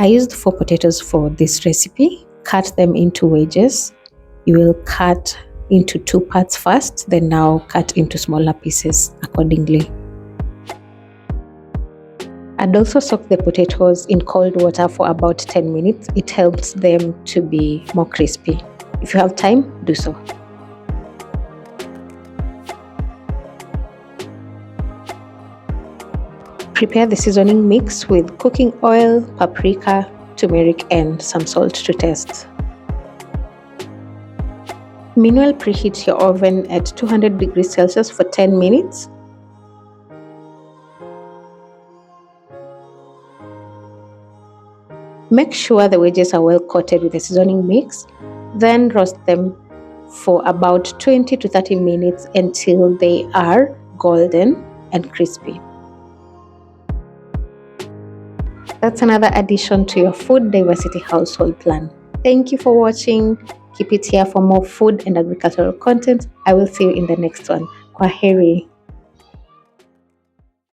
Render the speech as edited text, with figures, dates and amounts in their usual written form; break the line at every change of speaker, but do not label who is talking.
I used 4 potatoes for this recipe. Cut them into wedges. You will cut into 2 parts first, then now cut into smaller pieces accordingly. I'd also soak the potatoes in cold water for about 10 minutes. It helps them to be more crispy. If you have time, do so. Prepare the seasoning mix with cooking oil, paprika, turmeric, and some salt to taste. Meanwhile, preheat your oven at 200 degrees Celsius for 10 minutes. Make sure the wedges are well coated with the seasoning mix, then roast them for about 20 to 30 minutes until they are golden and crispy. That's another addition to your food diversity household plan. Thank you for watching. Keep it here for more food and agricultural content. I will see you in the next one. Kwaheri.